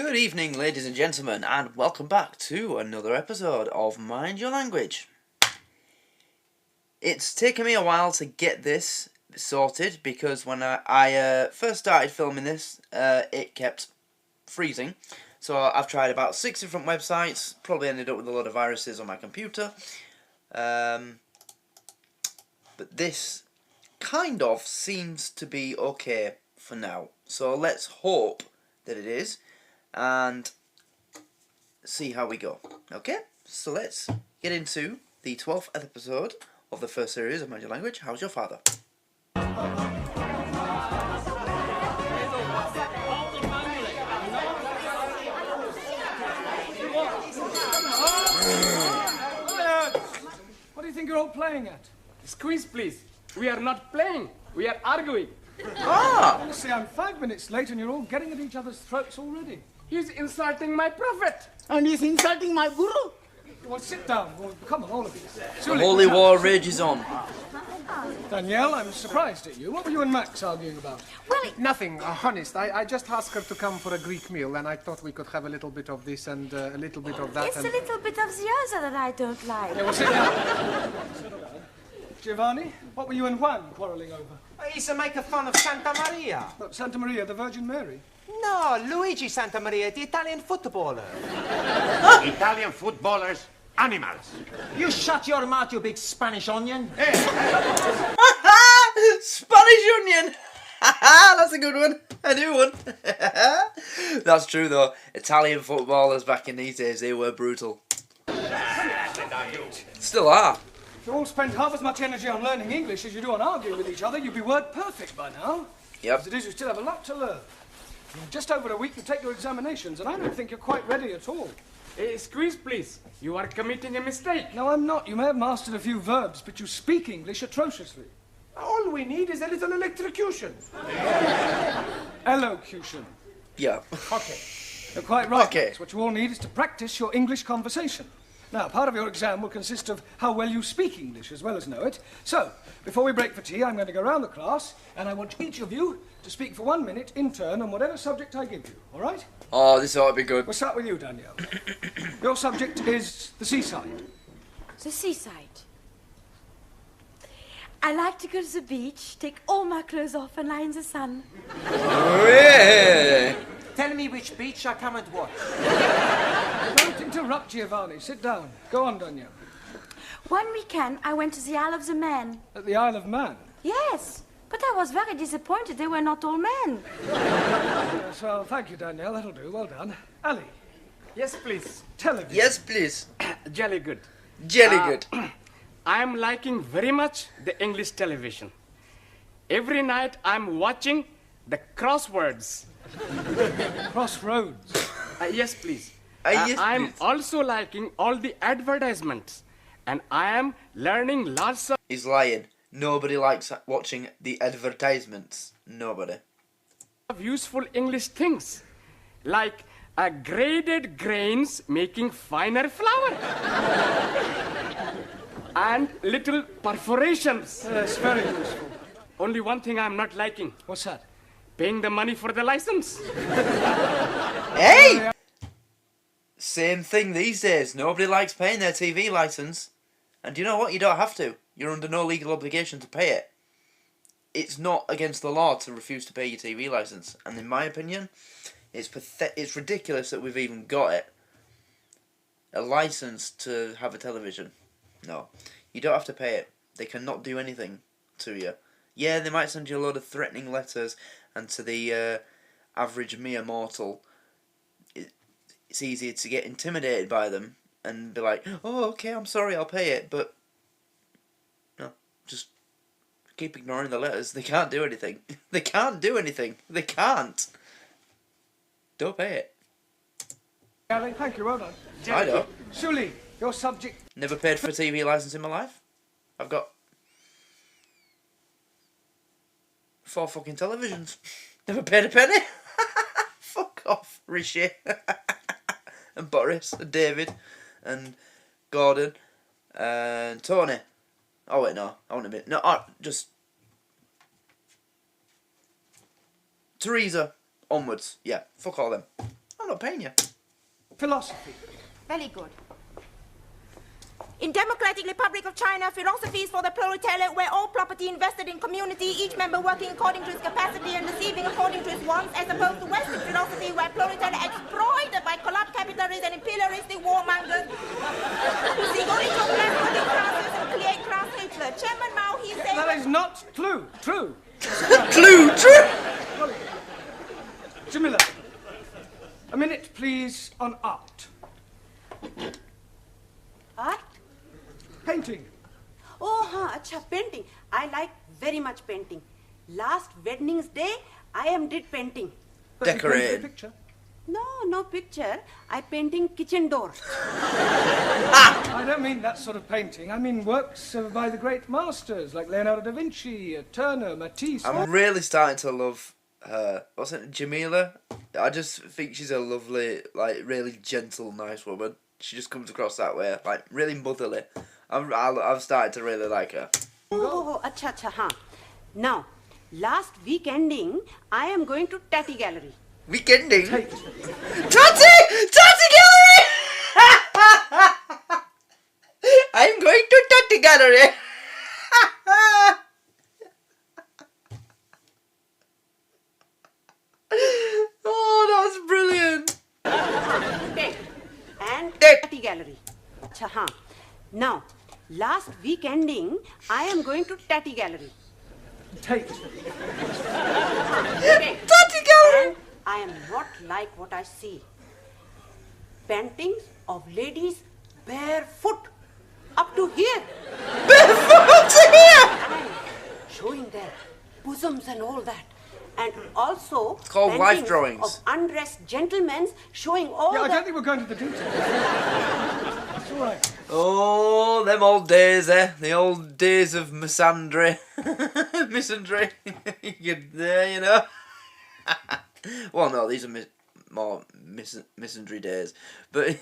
Good evening, ladies and gentlemen, and welcome back to another episode of Mind Your Language. It's taken me a while to get this sorted because when I first started filming this, it kept freezing. So I've tried about 6 different websites, probably ended up with a lot of viruses on my computer. But this kind of seems to be okay for now. So let's hope that it is and see how we go. Okay, so let's get into the 12th episode of the first series of Mind Your Language. How's your father? What do you think you're all playing at? Squeeze, please. We are not playing. We are arguing. Honestly, I'm 5 minutes late and you're all getting at each other's throats already. He's insulting my prophet. And he's insulting my guru. Well, sit down. Well, come on, all of you. The holy war rages on. Danielle, I'm surprised at you. What were you and Max arguing about? Well, Nothing, honest. I just asked her to come for a Greek meal, and I thought we could have a little bit of this and a little bit of that. It's a little bit of the other that I don't like. Yeah, well, sit down. Giovanni, what were you and Juan quarrelling over? He's making fun of Santa Maria. What, Santa Maria, the Virgin Mary? No, Luigi Santa Maria, the Italian footballer. Italian footballers, animals. You shut your mouth, you big Spanish onion. Spanish onion! That's a good one. A new one. That's true though. Italian footballers back in these days, they were brutal. Still are. If you all spent half as much energy on learning English as you do on arguing with each other, you'd be word perfect by now. Yep. As it is, you still have a lot to learn. You have just over a week to take your examinations, and I don't think you're quite ready at all. Squeeze, please. You are committing a mistake. No, I'm not. You may have mastered a few verbs, but you speak English atrociously. All we need is a little electrocution. Elocution. Yeah. Okay. You're quite right. Okay. Max. What you all need is to practice your English conversation. Now, part of your exam will consist of how well you speak English as well as know it. So, before we break for tea, I'm going to go round the class, and I want each of you to speak for 1 minute in turn on whatever subject I give you. All right? Oh, this ought to be good. We'll start with you, Danielle. Your subject is the seaside. The seaside. I like to go to the beach, take all my clothes off and lie in the sun. Oh, yeah. Tell me which beach I come and watch. Don't interrupt, Giovanni. Sit down. Go on, Danielle. One weekend, I went to the Isle of the Man. At the Isle of Man. Yes, but I was very disappointed. They were not all men. Yes, well, thank you, Danielle. That'll do. Well done. Ali, Yes, please. television. Yes, please. Jolly good. Jelly good. I am liking very much the English television. Every night I'm watching the crosswords. Crossroads. Yes, please. Yes, I'm please. also liking all the advertisements. And I am learning lots He's lying. Nobody likes watching the advertisements. Nobody. of useful English things. Like graded grains making finer flour. And little perforations. Yes, very useful. Only one thing I'm not liking. What's that? Paying the money for the license. Hey! Same thing these days. Nobody likes paying their TV license. And you know what? You don't have to. You're under no legal obligation to pay it. It's not against the law to refuse to pay your TV license. And in my opinion, it's ridiculous that we've even got it. A license to have a television. No. You don't have to pay it. They cannot do anything to you. Yeah, they might send you a load of threatening letters, and to the average mere mortal, it's easier to get intimidated by them and be like, oh, okay, I'm sorry, I'll pay it, but no, just keep ignoring the letters. They can't do anything. They can't do anything. They can't. Don't pay it. Ali, thank you. Well done. I don't. Suli, your subject. Never paid for a TV license in my life. I've got 4 fucking televisions. Never paid a penny. Fuck off, Rishi. And Boris, and David, and Gordon, and Tony. Oh wait, no, I want a bit. No, just Teresa onwards. Yeah, fuck all them. I'm not paying you. Philosophy. Very good. In Democratic Republic of China, philosophy is for the proletariat, where all property invested in community, each member working according to his capacity and receiving according to his wants, as opposed to Western philosophy, where proletariat exploited by corrupt capitalists and imperialistic warmongers who seek only to oppress working classes and create class hatred. Chairman Mao, he said... That is not true. True. Jamila, a minute, please, on art. Art? Painting. Oh, acha, painting. I like very much painting. Last Wednesday's day, I did painting. But you painted a Decorated. picture. No picture. I painting kitchen door. I don't mean that sort of painting. I mean works by the great masters like Leonardo da Vinci, Turner, Matisse. I'm really starting to love her. What's it, Jamila? I just think she's a lovely, like, really gentle, nice woman. She just comes across that way, like, really motherly. I've started to really like her. Oh, acha, huh. Now, last week ending, I am going to Tatty Gallery. Weekending? Tate. Tatty Gallery! I'm going to Tatty Gallery! Oh, that's brilliant! Tate. And Tate. Tatty Gallery. Acha, huh. Now, last week ending, I am going to Tatty Gallery. Tate. Tate. Tatty Gallery! And I am not like what I see. Paintings of ladies barefoot up to here. Barefoot to here! And showing their bosoms and all that. And also It's called life paintings drawings. of undressed gentlemen showing all Yeah, I the... don't think we're going to the details. It's all right. Oh, them old days, eh? The old days of misandry. Misandry. There, you know. Well, no, these are more misandry days. But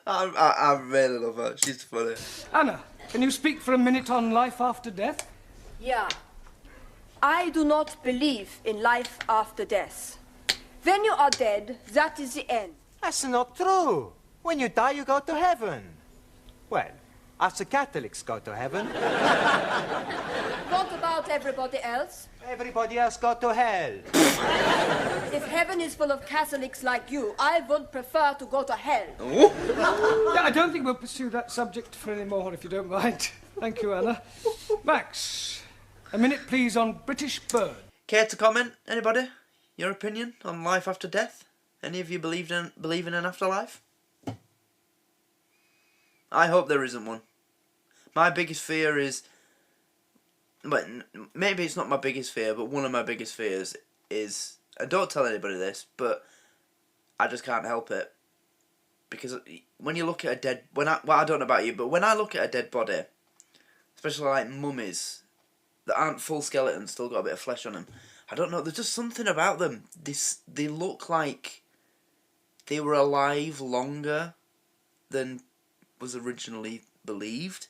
I really love her. She's funny. Anna, can you speak for a minute on life after death? Yeah. I do not believe in life after death. When you are dead, that is the end. That's not true. When you die, you go to heaven. Well, us the Catholics go to heaven. What about everybody else? Everybody else go to hell. If heaven is full of Catholics like you, I would prefer to go to hell. Yeah, I don't think we'll pursue that subject for any more, if you don't mind. Thank you, Anna. Max, a minute, please, on British bird. Care to comment, anybody? Your opinion on life after death? Any of you believe in an afterlife? I hope there isn't one. My biggest fear is... But maybe it's not my biggest fear, but one of my biggest fears is... And don't tell anybody this, but I just can't help it. Because when you look at a dead... I don't know about you, but when I look at a dead body, especially like mummies that aren't full skeletons, still got a bit of flesh on them, I don't know, there's just something about them. They look like they were alive longer than was originally believed.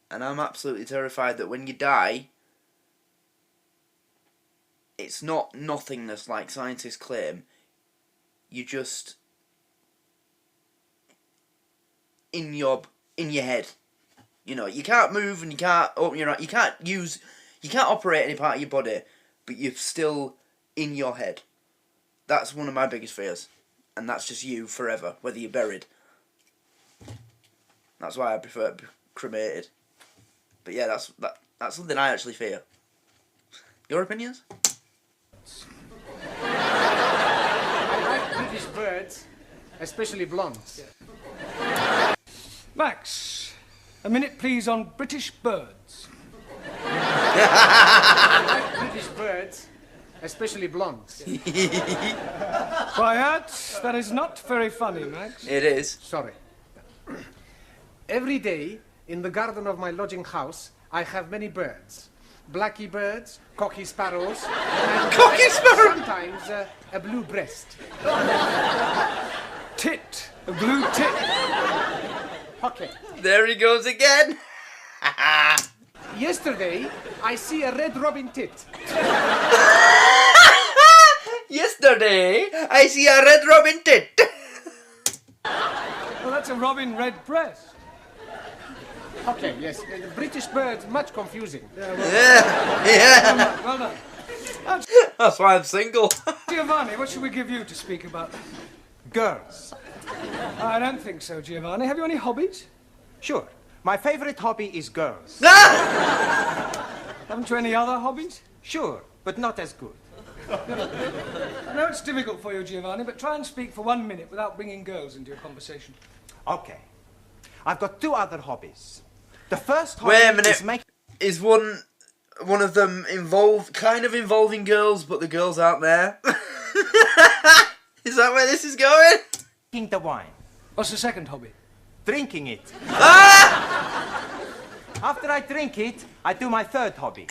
And I'm absolutely terrified that when you die, it's not nothingness like scientists claim. You just in your head. You know, you can't move and you can't open your eye. You can't operate any part of your body, but you're still in your head. That's one of my biggest fears. And that's just you forever, whether you're buried. That's why I prefer cremated. But yeah, that's something I actually fear. Your opinions? I like British birds, especially blondes. Max, a minute, please, on British birds. I like British birds, especially blondes. Quiet. That is not very funny, Max. It is. Sorry. Every day, in the garden of my lodging house, I have many birds. Blacky birds, cocky sparrows, and Cocky sparrow! sometimes a blue breast. Tit. A blue tit. Okay. There he goes again. Yesterday, I see a red robin tit. Yesterday Yesterday, I see a red robin tit. Well, that's a robin red breast. Okay, yes. The British bird, much confusing. Yeah. Well done. That's why I'm single. Giovanni, what should we give you to speak about? Girls. I don't think so, Giovanni. Have you any hobbies? Sure. My favorite hobby is girls. Haven't you any other hobbies? Sure, but not as good. I know it's difficult for you, Giovanni, but try and speak for 1 minute without bringing girls into your conversation. Okay. I've got 2 other hobbies. The first hobby Wait a minute. is making... Is one of them kind of involving girls, but the girls aren't there? Is that where this is going? Drinking the wine. What's the second hobby? Drinking it. After I drink it, I do my third hobby.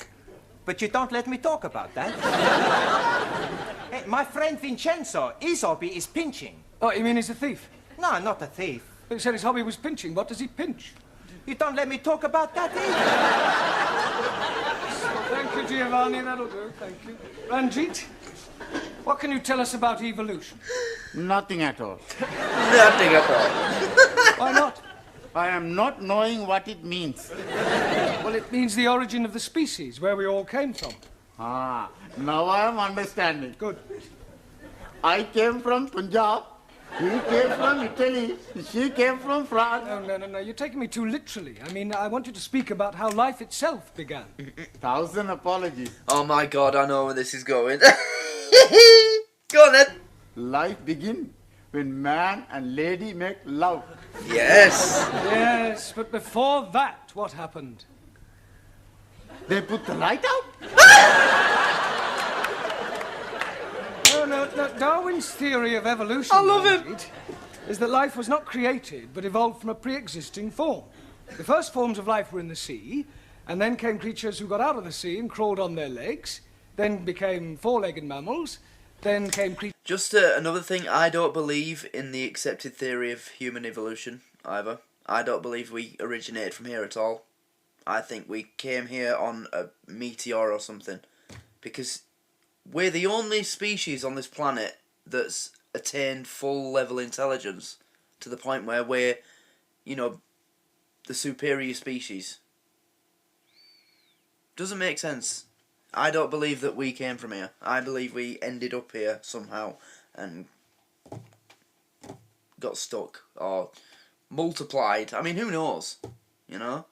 But you don't let me talk about that. Hey, my friend Vincenzo, his hobby is pinching. Oh, you mean he's a thief? No, not a thief. But he said his hobby was pinching. What does he pinch? You don't let me talk about that either. Thank you, Giovanni. That'll do. Thank you. Ranjit, what can you tell us about evolution? Nothing at all. Nothing at all. Why not? I am not knowing what it means. Well, it means the origin of the species, where we all came from. Ah, now I am understanding. Good. I came from Punjab. He came from Italy. She came from France. No. You're taking me too literally. I mean, I want you to speak about how life itself began. 1,000 apologies. Oh my God, I know where this is going. Go on then. Life begins when man and lady make love. Yes. Yes, but before that, what happened? They put the light out? No. Darwin's theory of evolution, I love it, Ranjit, is that life was not created, but evolved from a pre-existing form. The first forms of life were in the sea, and then came creatures who got out of the sea and crawled on their legs, then became four-legged mammals, then came creatures... Just another thing, I don't believe in the accepted theory of human evolution, either. I don't believe we originated from here at all. I think we came here on a meteor or something. Because we're the only species on this planet that's attained full level intelligence to the point where we're, you know, the superior species. Doesn't make sense. I don't believe that we came from here. I believe we ended up here somehow and got stuck or multiplied. I mean, who knows? You know?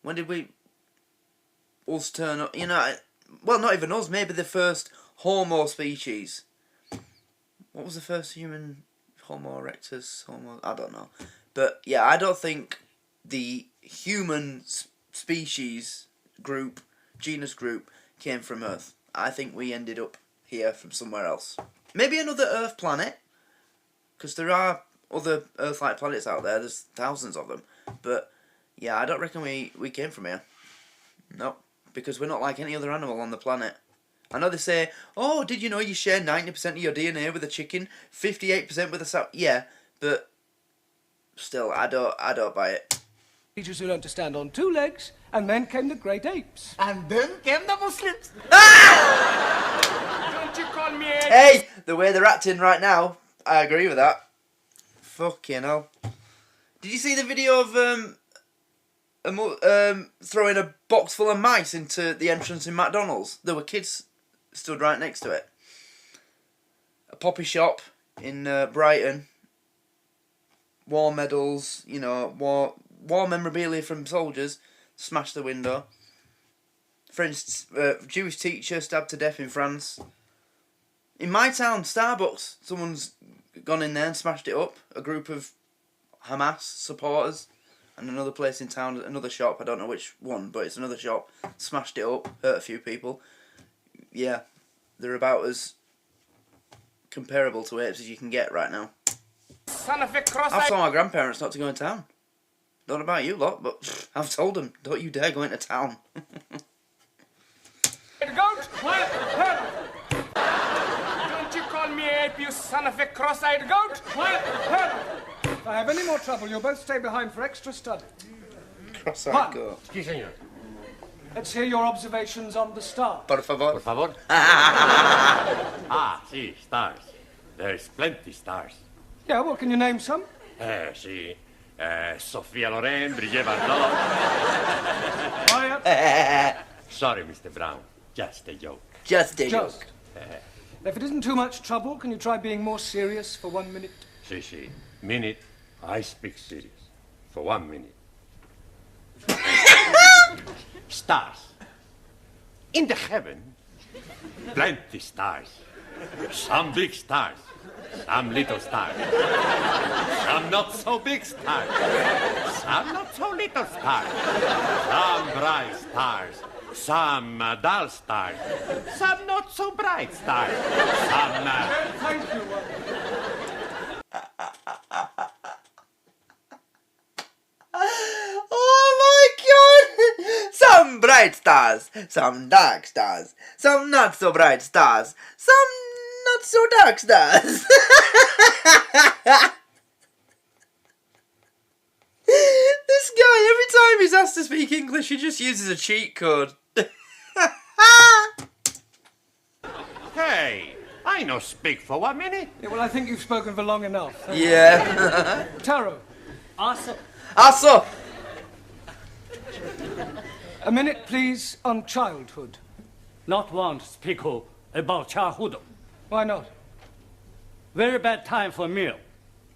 When did us turn up? You know, well, not even us. Maybe the first Homo species. What was the first human? Homo erectus? I don't know. But yeah, I don't think the human species group, genus group, came from Earth. I think we ended up here from somewhere else. Maybe another Earth planet, because there are other Earth-like planets out there. There's thousands of them. But yeah, I don't reckon we came from here. No, because we're not like any other animal on the planet. I know they say, oh, did you know you share 90% of your DNA with a chicken, 58% with a sow? Yeah, but still, I don't buy it. Creatures who learned to stand on two legs, and then came the great apes. And then came the Muslims. Don't you call me a... Hey, the way they're acting right now, I agree with that. Fucking hell. Did you see the video of throwing a box full of mice into the entrance in McDonald's? There were kids stood right next to it. A poppy shop in Brighton. War medals, you know, war memorabilia from soldiers. Smashed the window. French Jewish teacher stabbed to death in France. In my town, Starbucks, someone's gone in there and smashed it up. A group of Hamas supporters. And another place in town, another shop, I don't know which one, but it's another shop. Smashed it up, hurt a few people. Yeah, they're about as comparable to apes as you can get right now. Son of a I've cross-eyed... told my grandparents not to go in town. Don't know about you lot, but I've told them, don't you dare go into town. goat? Don't you call me ape, you son of a cross-eyed goat? If I have any more trouble, you'll both stay behind for extra study. Cross-eyed goat. Sí, señor. Let's hear your observations on the stars. Por favor. Por favor. Ah, sí, stars. There's plenty stars. Yeah, well, can you name some? Sí. Sofia Loren, Brigitte Bardot. Quiet. Sorry, Mr. Brown. Just a joke. Just a joke. If it isn't too much trouble, can you try being more serious for 1 minute? Si. Minute, I speak serious. For 1 minute. Stars. In the heaven, plenty stars. Some big stars. Some little stars. Some not so big stars. Some not so little stars. Some bright stars. Some dull stars. Some not so bright stars. Some... Thank you. Oh my god! Some bright stars, some dark stars, some not so bright stars, some not so dark stars. This guy, every time he's asked to speak English, he just uses a cheat code. Hey, I no speak for 1 minute. Yeah, well, I think you've spoken for long enough. Yeah. Taro. Also, Also, A minute, please, on childhood. not want to speak about childhood. Why not? Very bad time for meal.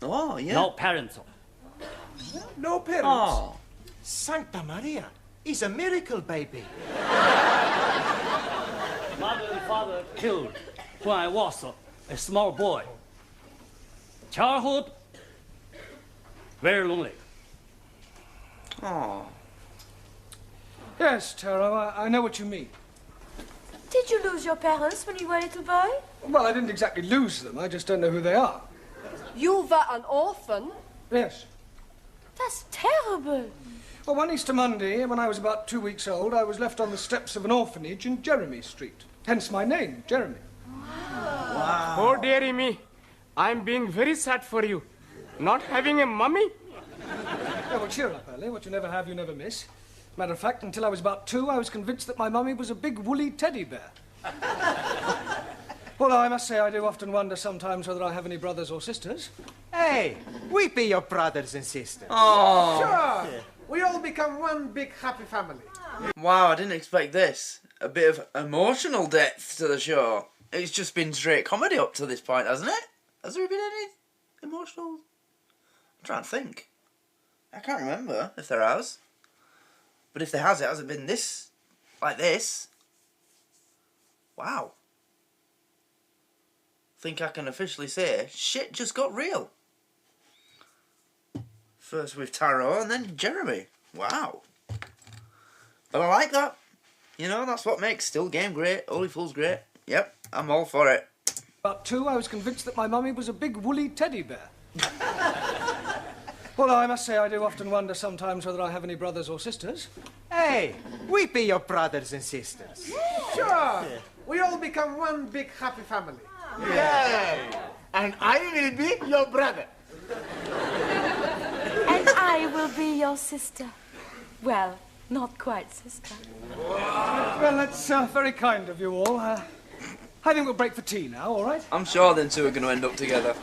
oh yeah. No parents. No parents. Oh. Santa Maria is a miracle baby. Mother and father killed when I was a small boy. Childhood, very lonely. Oh. Yes, Taro, I know what you mean. Did you lose your parents when you were a little boy? Well, I didn't exactly lose them. I just don't know who they are. You were an orphan? Yes. That's terrible. Well, one Easter Monday, when I was about 2 weeks old, I was left on the steps of an orphanage in Jeremy Street. Hence my name, Jeremy. Oh, dearie me. I'm being very sad for you. Not having a mummy? Oh, well, cheer up, Ellie. What you never have, you never miss. Matter of fact, until I was about 2, I was convinced that my mummy was a big woolly teddy bear. Although I must say I do often wonder sometimes whether I have any brothers or sisters. Hey, we be your brothers and sisters. Oh. Sure. We all become one big happy family. Wow, I didn't expect this. A bit of emotional depth to the show. It's just been straight comedy up to this point, hasn't it? Has there been any emotional? I'm trying to think. I can't remember if there has. But if there has, it hasn't been this, like this. Wow. Think I can officially say, shit just got real. First with Taro and then Jeremy. Wow. But I like that. You know, that's what makes Still Game great, Holy Fool's great. Yep, I'm all for it. About 2, I was convinced that my mummy was a big woolly teddy bear. Although I must say I do often wonder sometimes whether I have any brothers or sisters. Hey, we be your brothers and sisters. Sure. We all become one big happy family. Yeah. And I will be your brother. And I will be your sister. Well, not quite sister. Well, that's very kind of you all. I think we'll break for tea now, all right? I'm sure them two are going to end up together.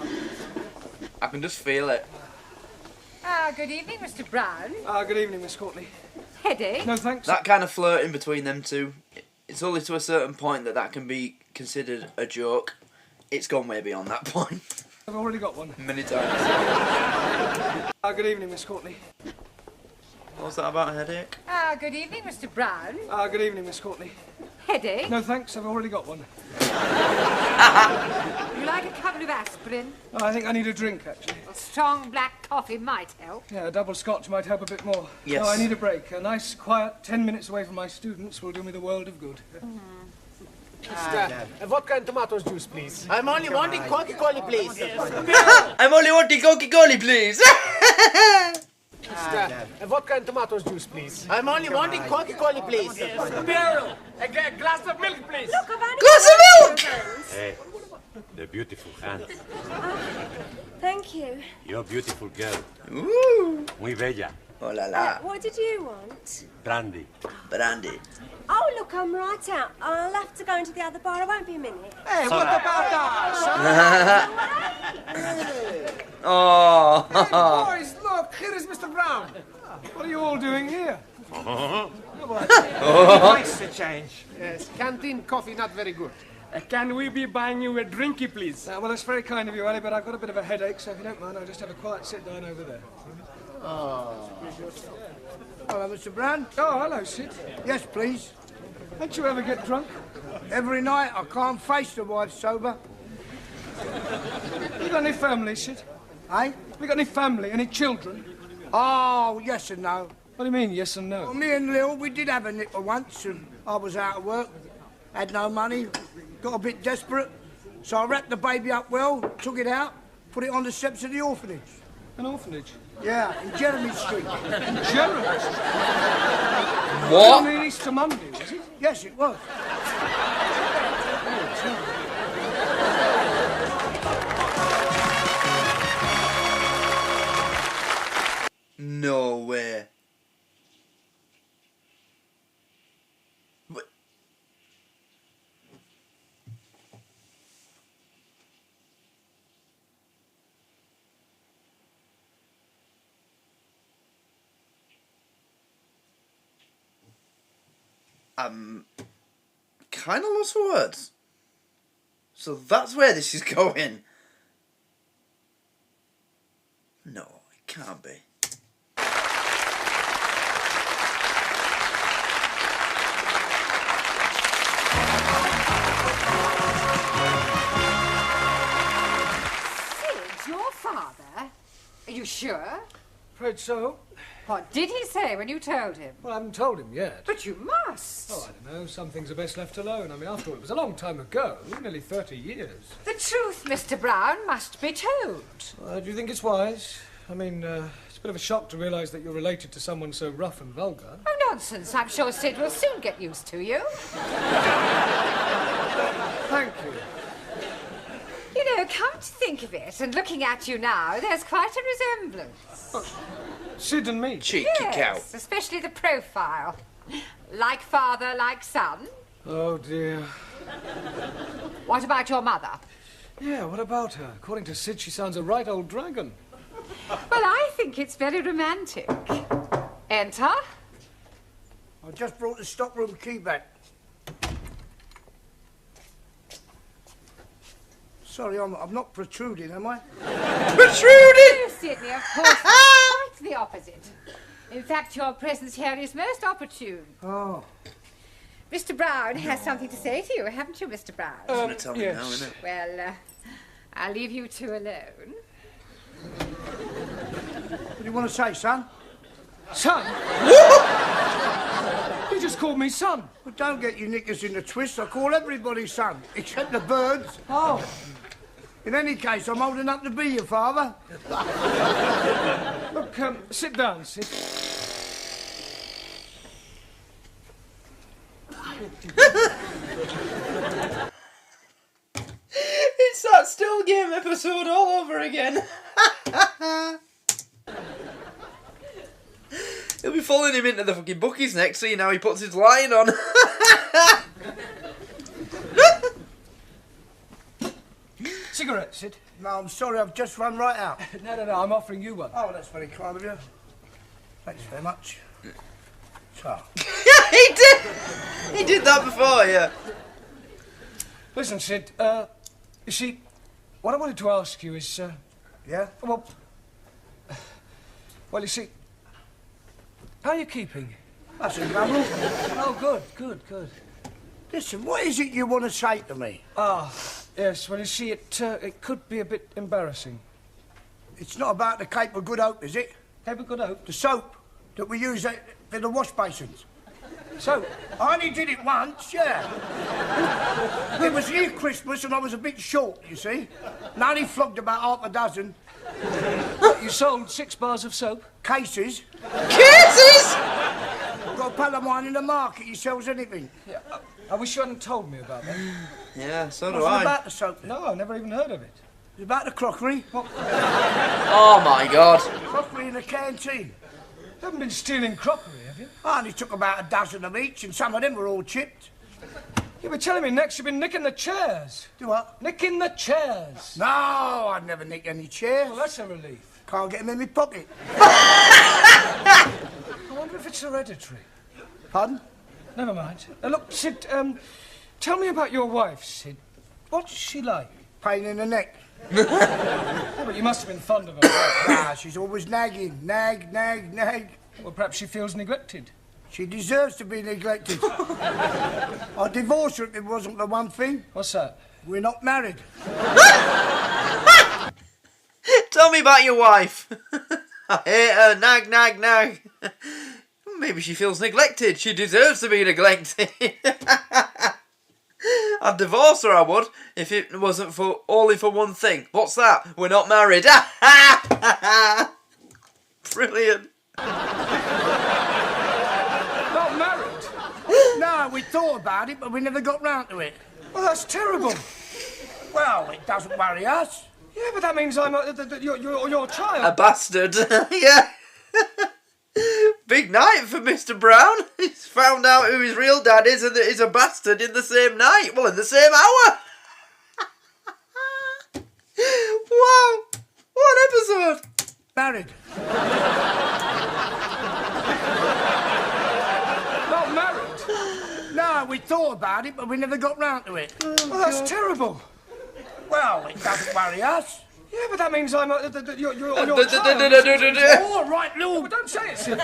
I can just feel it. Good evening, Mr. Brown. Good evening, Miss Courtney. Headache? No, thanks. That kind of flirting between them two, it's only to a certain point that can be considered a joke. It's gone way beyond that point. I've already got one. Many times. Good evening, Miss Courtney. What's that about a headache? Good evening, Mr. Brown. Good evening, Miss Courtney. Headache? No, thanks. I've already got one. You like a couple of aspirin? I think I need a drink, actually. A strong black coffee might help. Yeah, a double scotch might help a bit more. Yes. No, I need a break. A nice, quiet 10 minutes away from my students will do me the world of good. Vodka and tomatoes juice, please. I'm only wanting Coca-Cola, please. I'm only wanting Coca-Cola, please. Vodka and tomatoes juice, please. I'm only wanting Coca-Cola, please. Beryl, a glass of milk, please. Glass of milk! Hey, the beautiful hands. Thank you. You're a beautiful girl. Ooh. Muy bella. Oh la la. What did you want? Brandy. Brandy. Oh, look, I'm right out. I'll have to go into the other bar. I won't be a minute. Hey, what about us? Oh. Boys, look, here is Mr. Brown. What are you all doing here? Nice to change. Yes, canteen coffee not very good. Can we be buying you a drinky, please? Well, that's very kind of you, Ali, but I've got a bit of a headache, so if you don't mind, I'll just have a quiet sit down over there. Hello, Mr. Brown. Oh, hello, Sid. Yes, please. Don't you ever get drunk? Every night I can't face the wife sober. You got any family, Sid? Eh? You got any family, any children? Oh, yes and no. What do you mean, yes and no? Well, me and Lil, we did have a nipper once, and I was out of work, had no money, got a bit desperate, so I wrapped the baby up well, took it out, put it on the steps of the orphanage. An orphanage? Yeah, in Jeremy Street. In Jeremy Street? What? I mean, Easter Monday, was it? Yes, it was. No way. What? I'm kind of lost for words. So that's where this is going. No, it can't be. Sid, your father? Are you sure? Afraid so. What did he say when you told him? Well, I haven't told him yet. But you must. Oh, I don't know. Some things are best left alone. I mean, after all, it was a long time ago. Nearly 30 years. The truth, Mr. Brown, must be told. Do you think it's wise? I mean, it's a bit of a shock to realise that you're related to someone so rough and vulgar. Oh, nonsense. I'm sure Sid will soon get used to you. Thank you. You know, come to think of it, and looking at you now, there's quite a resemblance. Sid and me. Cheeky cow. Yes, especially the profile. Like father, like son. Oh, dear. What about your mother? Yeah, what about her? According to Sid, she sounds a right old dragon. Well, I think it's very romantic. Enter. I just brought the stockroom key back. Sorry, I'm not protruding, am I? Protruding! No, Sidney, of course. Quite the opposite. In fact, your presence here is most opportune. Oh. Mr. Brown has something to say to you, haven't you, Mr. Brown? He's going to tell me yes. now, isn't it? Well, I'll leave you two alone. What do you want to say, son? Son? You just called me son. Well, don't get your knickers in a twist. I call everybody son, except the birds. Oh. In any case, I'm old enough to be your father. Look, sit down, Sid. It's that still game episode all over again. He'll be following him into the fucking bookies next, see now he puts his line on. Cigarette, Sid. No, I'm sorry, I've just run right out. No, I'm offering you one. Oh, that's very kind of you. Thanks very much. So. Yeah, he did! He did that before, yeah. Listen, Sid, you see, what I wanted to ask you is, Yeah? well, you see, how are you keeping? That's a trouble. Oh, good. Listen, what is it you want to say to me? Ah, yes, well, you see, it could be a bit embarrassing. It's not about the Cape of Good Hope, is it? Cape of Good Hope? The soap that we use for the wash basins. So, I only did it once, yeah. It was near Christmas and I was a bit short, you see. And I only flogged about half a dozen. you sold 6 bars of soap? Cases. Cases?! I've got a pal of mine in the market, he sells anything. Yeah, I wish you hadn't told me about that. Yeah, so do What's it I. about the soap then? No, I've never even heard of it. It's about the crockery. Oh my god. Crockery in the canteen. You haven't been stealing crockery, have you? I only took about a dozen of each, and some of them were all chipped. You were telling me next you've been nicking the chairs. Do what? Nicking the chairs. No, I'd never nick any chairs. Well, that's a relief. Can't get them in my pocket. I wonder if it's hereditary. Pardon? Never mind. Look, Sid, tell me about your wife, Sid. What's she like? Pain in the neck. Yeah, but you must have been fond of her. Nah, she's always nagging. Nag, nag, nag. Well, perhaps she feels neglected. She deserves to be neglected. I'd divorce her if it wasn't for one thing. What's that? We're not married. Tell me about your wife. I hate her. Nag, nag, nag. Maybe she feels neglected. She deserves to be neglected. I'd divorce her, I would, if it wasn't for only for one thing. What's that? We're not married. Brilliant. Not married? No, we thought about it, but we never got round to it. Well, that's terrible. Well, it doesn't worry us. Yeah, but that means I'm your child. A bastard. Yeah. Big night for Mr. Brown. He's found out who his real dad is and that he's a bastard in the same night. Well, in the same hour. Wow. What an episode. Married. Not married? No, we thought about it, but we never got round to it. Well, that's terrible. Well, it doesn't worry us. Yeah, but that means I'm your child. All right, Lou. But don't say it, Sid.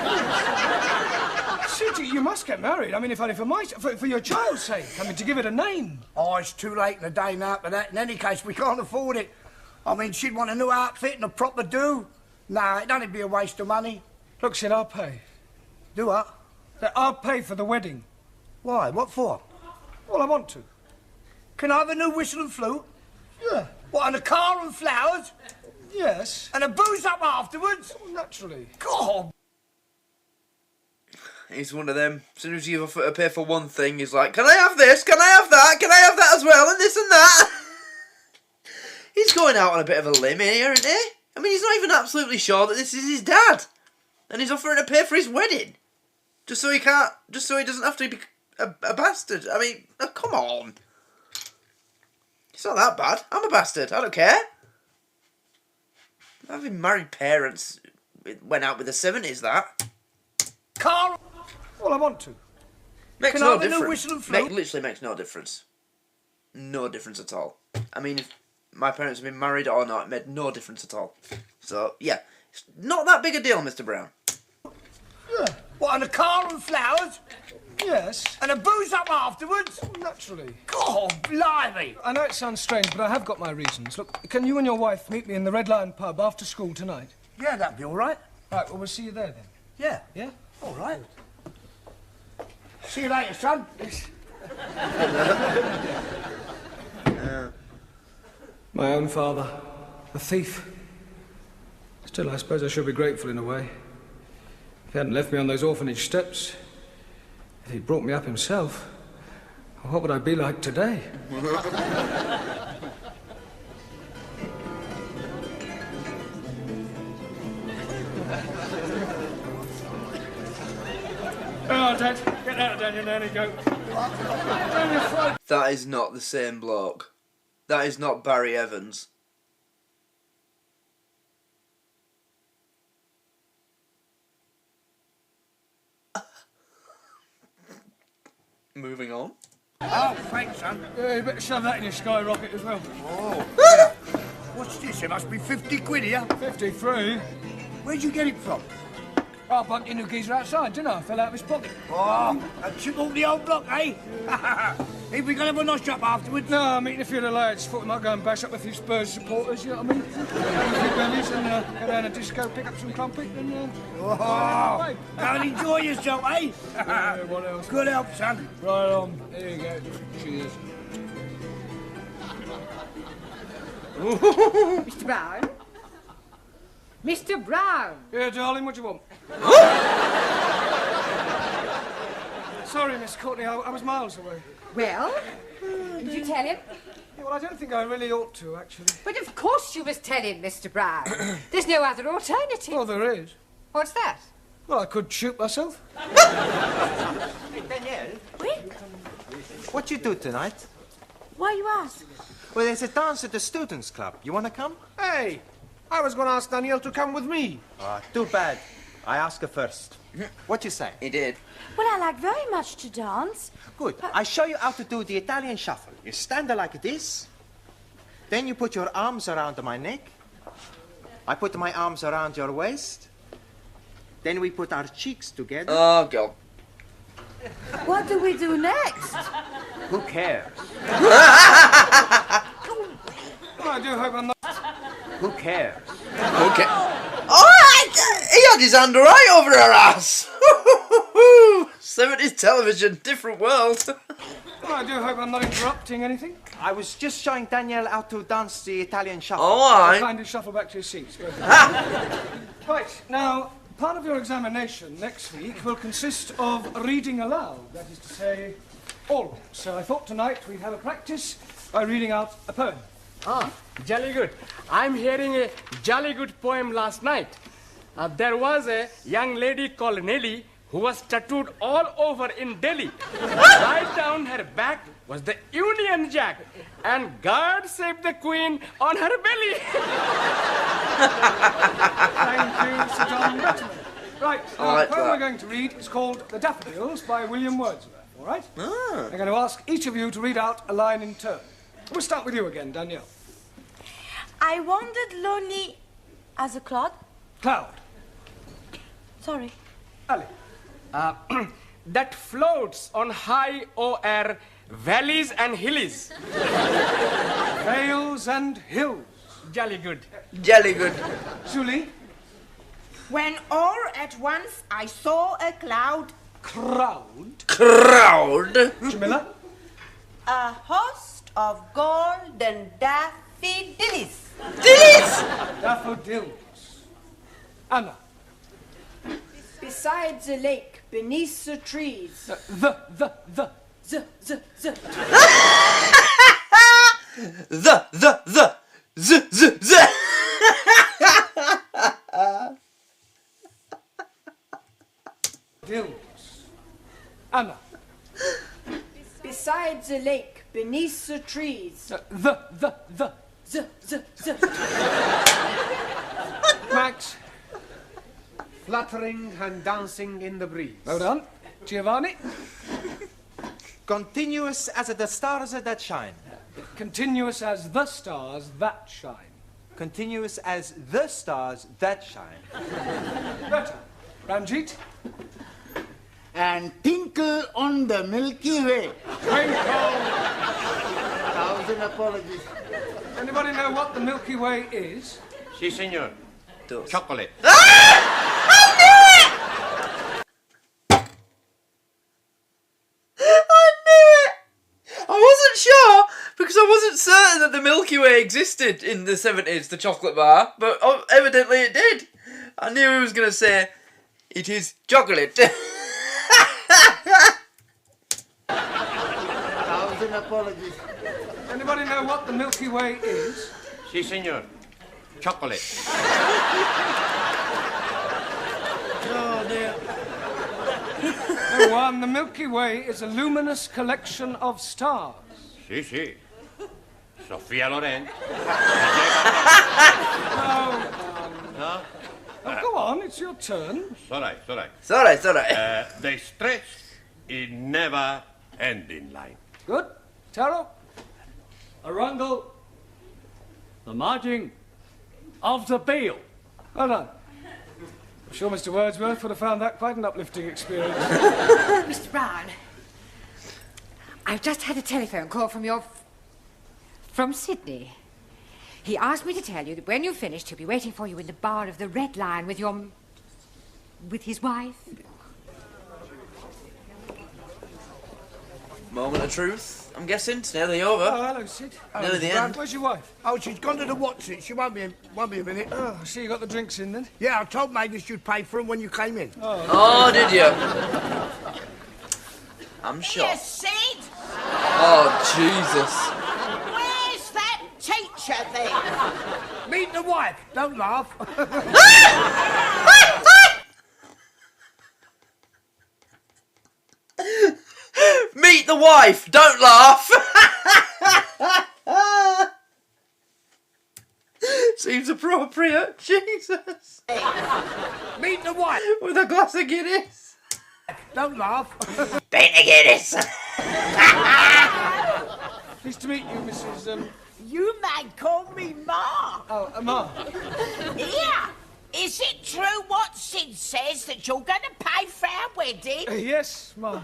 Sid, you must get married. I mean, if only for your child's sake. I mean, to give it a name. Oh, it's too late in the day now for that. In any case, we can't afford it. I mean, she'd want a new outfit and a proper do. Nah, it'd only be a waste of money. Look, Sid, I'll pay. Do what? I'll pay for the wedding. Why? What for? Well, I want to. Can I have a new whistle and flute? Yeah. What, and a car and flowers? Yes. And a booze up afterwards? Oh, naturally. God! He's one of them. As soon as you offer to pay for one thing, he's like, can I have this? Can I have that? Can I have that as well? And this and that? He's going out on a bit of a limb here, isn't he? I mean, he's not even absolutely sure that this is his dad. And he's offering to pay for his wedding. Just so he doesn't have to be a bastard. I mean, oh, come on. It's not that bad. I'm a bastard. I don't care. Having married parents went out with the 70s, that. Car. Well, I want to. Makes Can no I have a new difference. whistle and flute? Literally makes no difference. No difference at all. I mean, if my parents have been married or not, it made no difference at all. So, yeah. It's not that big a deal, Mr. Brown. Yeah. What, and a car and flowers? Yes. And a booze up afterwards? Oh, naturally. God, blimey! I know it sounds strange, but I have got my reasons. Look, can you and your wife meet me in the Red Lion pub after school tonight? Yeah, that'd be all right. Right, well, we'll see you there then. Yeah. Yeah? All right. See you later, son. My own father, a thief. Still, I suppose I should be grateful in a way. If he hadn't left me on those orphanage steps, if he'd brought me up himself, what would I be like today? Oh, Dad, get out of down your nanny goat. That is not the same bloke. That is not Barry Evans. Moving on. Oh, thanks, son. Yeah, you better shove that in your skyrocket as well. Oh, yeah. What's this? It must be 50 quid here. 53? Where'd you get it from? I bumped into a geezer outside, didn't I? Fell out of his pocket. Oh, and took all the old block, eh? If we gonna have a nosh up afterwards? No, I'm meeting a few of the lads. Thought we might go and bash up a few Spurs supporters, you know what I mean? Have a few bellies and go down a disco, pick up some crumpet and... Oh, go and enjoy yourself, eh? Yeah, what else? Good help, son. Right on. There you go. Cheers. Mr. Brown? Mr. Brown! Yeah, darling, what do you want? Sorry, Miss Courtney, I was miles away. Well, did you tell him? Yeah, well, I don't think I really ought to, actually. But of course you must tell him, Mr. Brown. There's no other alternative. Well, there is. What's that? Well, I could shoot myself. Hey, Danielle. Oui? What you do tonight? Why you ask? Well, there's a dance at the students' club. You want to come? Hey, I was going to ask Danielle to come with me. Ah, too bad. I asked her first. What you say? He did. Well, I like very much to dance. Good. I show you how to do the Italian shuffle. You stand there like this. Then you put your arms around my neck. I put my arms around your waist. Then we put our cheeks together. Oh, God. What do we do next? Who cares? I do hope I'm not... Who cares? Okay. Oh, he had his hand right over her ass. 70s television, different world. I do hope I'm not interrupting anything. I was just showing Danielle how to dance the Italian shuffle. Oh, aye. Kindly shuffle back to your seats. Right, now, part of your examination next week will consist of reading aloud, that is to say, always. So I thought tonight we'd have a practice by reading out a poem. Ah, jolly good. I'm hearing a jolly good poem last night. There was a young lady called Nelly who was tattooed all over in Delhi. Right down her back was the Union Jack, and God save the Queen on her belly. Thank you, Sir John Betterman. Right, I like the poem that. we're going to read is called The Daffodils by William Wordsworth, all right? I'm going to ask each of you to read out a line in turn. We'll start with you again, Danielle. I wandered lonely as a cloud. Cloud. Sorry. Ali. That floats on high o'er valleys and hills. Vales and hills. Jolly good. Jelly good. Julie. When all at once I saw a cloud. Crowd. Crowd. Jamila. A host of golden daffodils. Daffodils. Anna. Beside the lake, beneath the trees. The. Z. The. Dills. Anna. Beside the lake, beneath the trees. The. Z. Max. Fluttering and dancing in the breeze. Well done. Giovanni. Continuous as the stars that shine. Continuous as the stars that shine. Continuous as the stars that shine. Better. Ranjit. And tinkle on the Milky Way. Twinkle. Thousand apologies. Anybody know what the Milky Way is? Si, senor. Chocolate. I wasn't sure because I wasn't certain that the Milky Way existed in the 70s, the chocolate bar, but evidently it did. I knew he was going to say, it is chocolate. Thousand apologies. Anybody know what the Milky Way is? Si, senor. Chocolate. Oh, dear. No one. The Milky Way is a luminous collection of stars. Si, si. Sofia Loren. No. Oh, go on, it's your turn. It's all right, it's all right. It's all right, it's all right. They stretch in never-ending line. Good. Taro? Arundel, the marching of the Beale. Well done. I'm sure Mr. Wordsworth would have found that quite an uplifting experience. Mr. Brown, I've just had a telephone call from Sydney. He asked me to tell you that when you've finished, he'll be waiting for you in the bar of the Red Lion with his wife. Moment of truth, I'm guessing. It's nearly over. Oh, hello, Sid. Nearly the end. Where's your wife? Oh, she's gone to the Watson. She won't be a minute. Oh, I see you got the drinks in then. Yeah, I told Magnus you'd pay for them when you came in. Oh, did you? I'm shocked. Yes, Sid. Oh, Jesus. Where's that teacher then? Meet the wife. Don't laugh. Meet the wife. Don't laugh. Seems appropriate. Jesus. Meet the wife. With a glass of Guinness. Don't laugh. Paint a Guinness. Pleased to meet you, Mrs. You may call me Ma. Oh, Ma. Here, is it true what Sid says that you're going to pay for our wedding? Yes, Ma.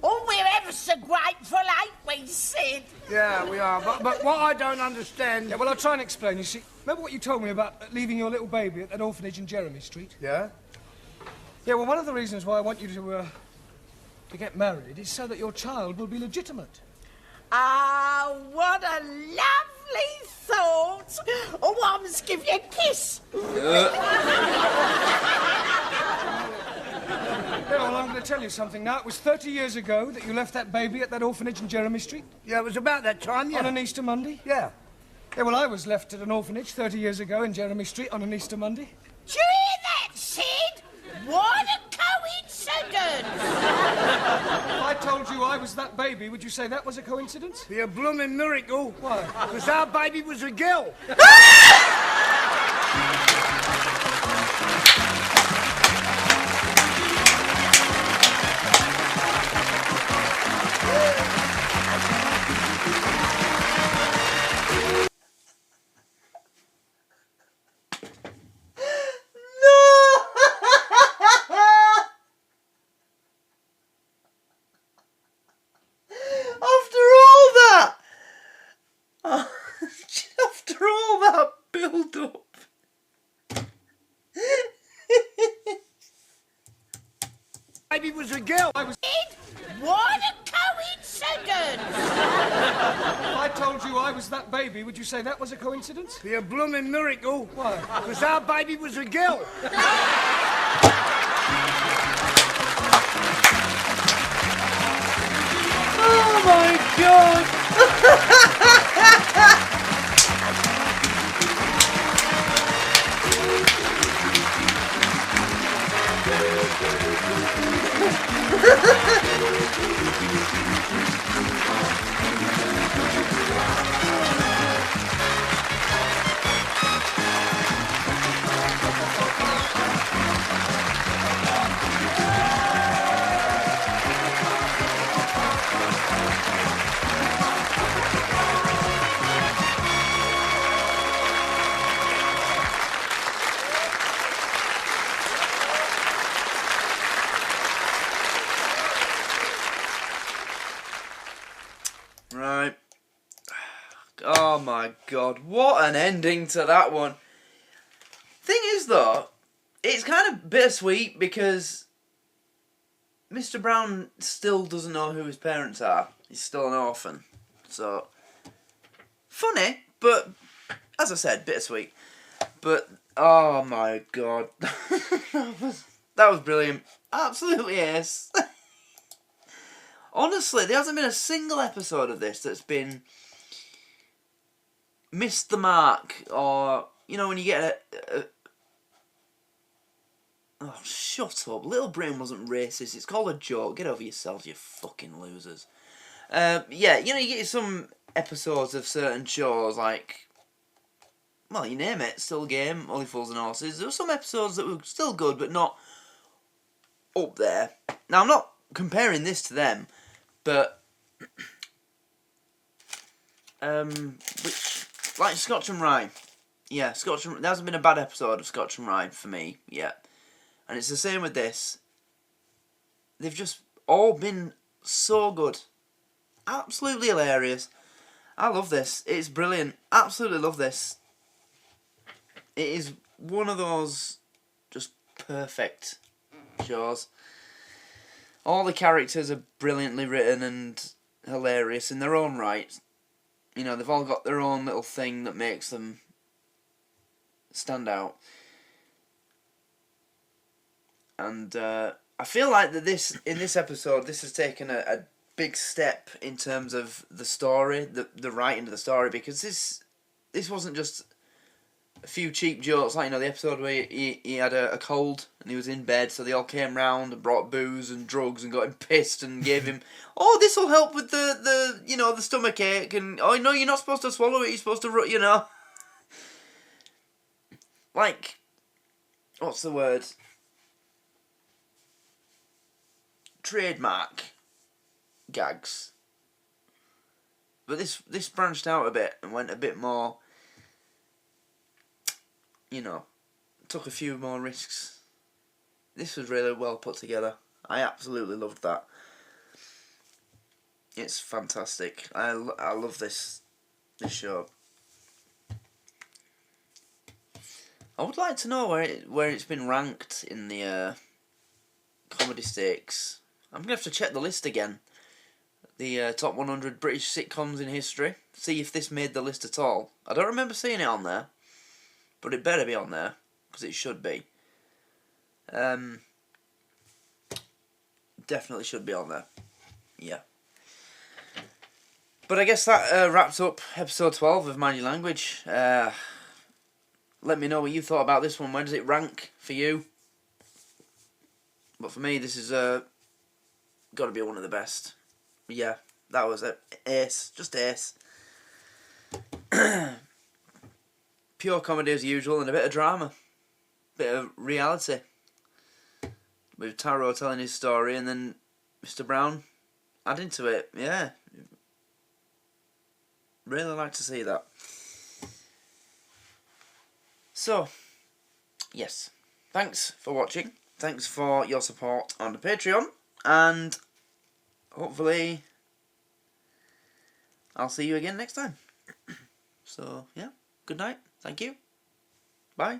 Oh, we're ever so grateful, ain't we, Sid? Yeah, we are. But what I don't understand... Yeah, well, I'll try and explain. You see, remember what you told me about leaving your little baby at that orphanage in Jeremy Street? Yeah? Yeah, well, one of the reasons why I want you to get married is so that your child will be legitimate. Ah, what a lovely thought. Oh, I must give you a kiss. Yeah, well, I'm going to tell you something now. It was 30 years ago that you left that baby at that orphanage in Jeremy Street. Yeah, it was about that time, yeah. On an Easter Monday? Yeah. Yeah, well, I was left at an orphanage 30 years ago in Jeremy Street on an Easter Monday. Do you hear that, Sid? What a coincidence! If I told you I was that baby, would you say that was a coincidence? Be a blooming miracle. Why? Because our baby was a girl. After all that build-up. Baby was a girl. What a coincidence! If I told you I was that baby, would you say that was a coincidence? Be a blooming miracle. Why? Because our baby was a girl. Oh my God! Right. Oh my God, what an ending to that one. Thing is though, it's kind of bittersweet because Mr. Brown still doesn't know who his parents are. He's still an orphan. So, funny, but as I said, bittersweet. But, oh my God. that was brilliant. Absolutely ace. Honestly, there hasn't been a single episode of this that's been missed the mark, or, you know, when you get a oh, shut up. Little Britain wasn't racist. It's called a joke. Get over yourselves, you fucking losers. Yeah, you know, you get some episodes of certain shows, like, well, you name it, Still Game, Only Fools and Horses. There were some episodes that were still good, but not up there. Now, I'm not comparing this to them, but which, like Scotch and Rye, yeah, Scotch and there hasn't been a bad episode of Scotch and Rye for me yet, and it's the same with this. They've just all been so good, absolutely hilarious. I love this. It's brilliant. Absolutely love this. It is one of those just perfect shows. All the characters are brilliantly written and hilarious in their own right. You know, they've all got their own little thing that makes them stand out. And I feel like that in this episode, this has taken a big step in terms of the story, the writing of the story, because this wasn't just a few cheap jokes, like, you know, the episode where he had a cold and he was in bed, so they all came round and brought booze and drugs and got him pissed and gave him, oh, this will help with the you know, the stomach ache, and, oh, no, you're not supposed to swallow it, you're supposed to, you know. Like, what's the word? Trademark gags. But this branched out a bit and went a bit more, you know, took a few more risks. This was really well put together. I absolutely loved that. It's fantastic. I love this show. I would like to know where it's been ranked in the comedy stakes. I'm gonna have to check the list again. The top 100 British sitcoms in history. See if this made the list at all. I don't remember seeing it on there, but it better be on there because it should be. Definitely should be on there. Yeah. But I guess that wraps up episode 12 of Mind Your Language. Let me know what you thought about this one. Where does it rank for you? But for me, this is got to be one of the best. Yeah, that was it. Ace. Just ace. Pure comedy as usual and a bit of drama. Bit of reality. With Taro telling his story and then Mr. Brown adding to it. Yeah. Really like to see that. So, yes. Thanks for watching. Thanks for your support on the Patreon. And hopefully I'll see you again next time. So, yeah. Good night. Thank you. Bye.